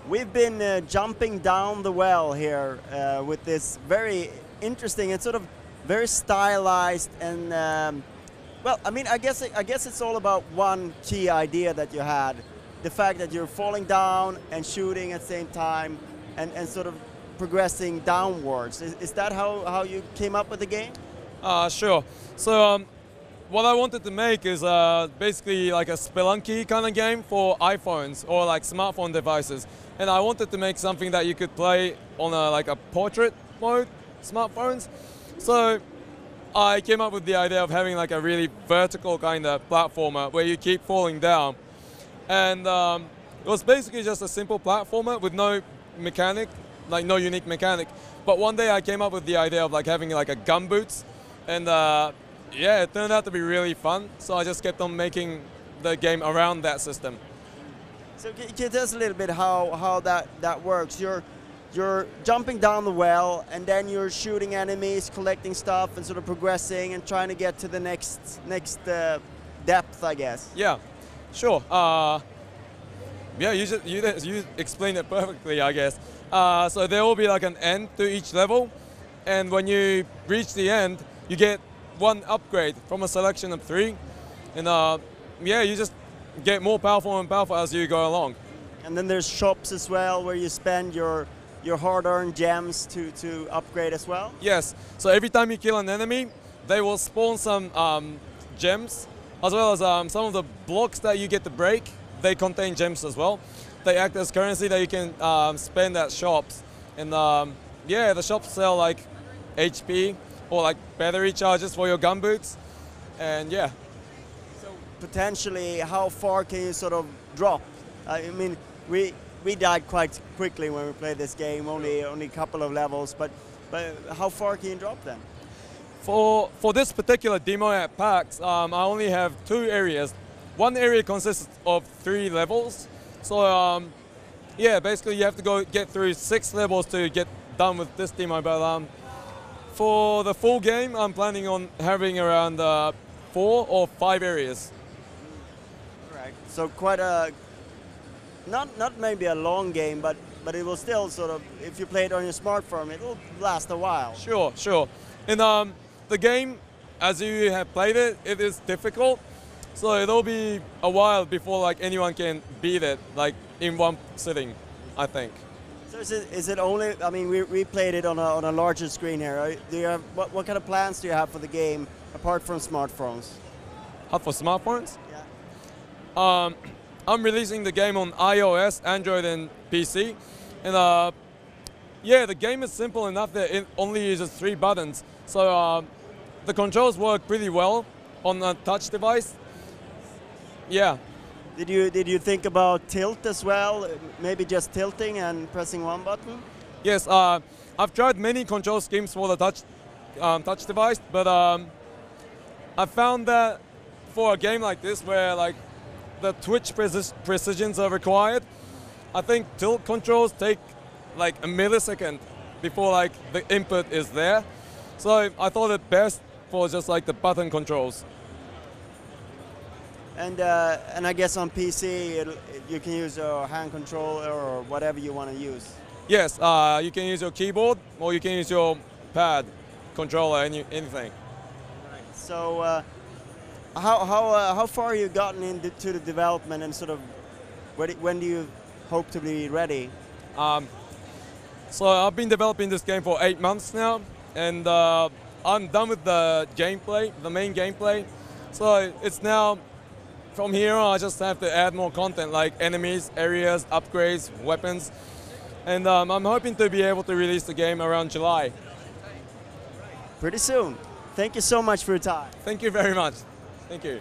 We've been jumping down the well here with this very interesting and sort of very stylized and well, I mean, I guess it's all about one key idea that you had, the fact that you're falling down and shooting at the same time and sort of progressing downwards. Is that how you came up with the game? Sure. So what I wanted to make is basically like a Spelunky kind of game for iPhones or like smartphone devices. And I wanted to make something that you could play on like a portrait mode smartphones. So I came up with the idea of having like a really vertical kind of platformer where you keep falling down. And it was basically just a simple platformer with no mechanic, like no unique mechanic. But one day I came up with the idea of like having like a gumboots, and yeah, it turned out to be really fun. So I just kept on making the game around that system. So can you tell us a little bit how that works? You're jumping down the well, and then you're shooting enemies, collecting stuff, and sort of progressing and trying to get to the next depth, I guess. Yeah, sure. Yeah, you explained it perfectly, I guess. So there will be like an end to each level, and when you reach the end, you get one upgrade from a selection of 3, and yeah, you just get more powerful and powerful as you go along. And then there's shops as well where you spend your hard-earned gems to upgrade as well? Yes, so every time you kill an enemy, they will spawn some gems, as well as some of the blocks that you get to break, they contain gems as well. They act as currency that you can spend at shops. And yeah, the shops sell like HP or like battery charges for your gumboots, and yeah. So potentially, how far can you sort of drop? I mean, we died quite quickly when we played this game, only a couple of levels, but how far can you drop then? For this particular demo at PAX, I only have 2 areas. One area consists of 3 levels, so yeah, basically you have to go get through 6 levels to get done with this demo, but for the full game, I'm planning on having around 4 or 5 areas. All right, so quite a not maybe a long game, but it will still sort of, if you play it on your smartphone, it will last a while. Sure, sure. And the game, as you have played it, it is difficult, so it'll be a while before like anyone can beat it like in one sitting, I think. So is it only? I mean, we played it on a larger screen here. Do you have what kind of plans do you have for the game apart from smartphones? For smartphones? Yeah. I'm releasing the game on iOS, Android, and PC. And yeah, the game is simple enough that it only uses 3 buttons. So the controls work pretty well on a touch device. Yeah. Did you think about tilt as well? Maybe just tilting and pressing 1 button? Yes, I've tried many control schemes for the touch device, but I found that for a game like this, where like the twitch precisions are required, I think tilt controls take like a millisecond before like the input is there. So I thought it best for just like the button controls. And I guess on PC you can use a hand controller or whatever you want to use. Yes, you can use your keyboard or you can use your pad controller, anything. Right. So how far have you gotten into the development, and sort of when do you hope to be ready? So I've been developing this game for 8 months now, and I'm done with the gameplay, the main gameplay. So it's now, from here on, I just have to add more content like enemies, areas, upgrades, weapons. And I'm hoping to be able to release the game around July. Pretty soon. Thank you so much for your time. Thank you very much. Thank you.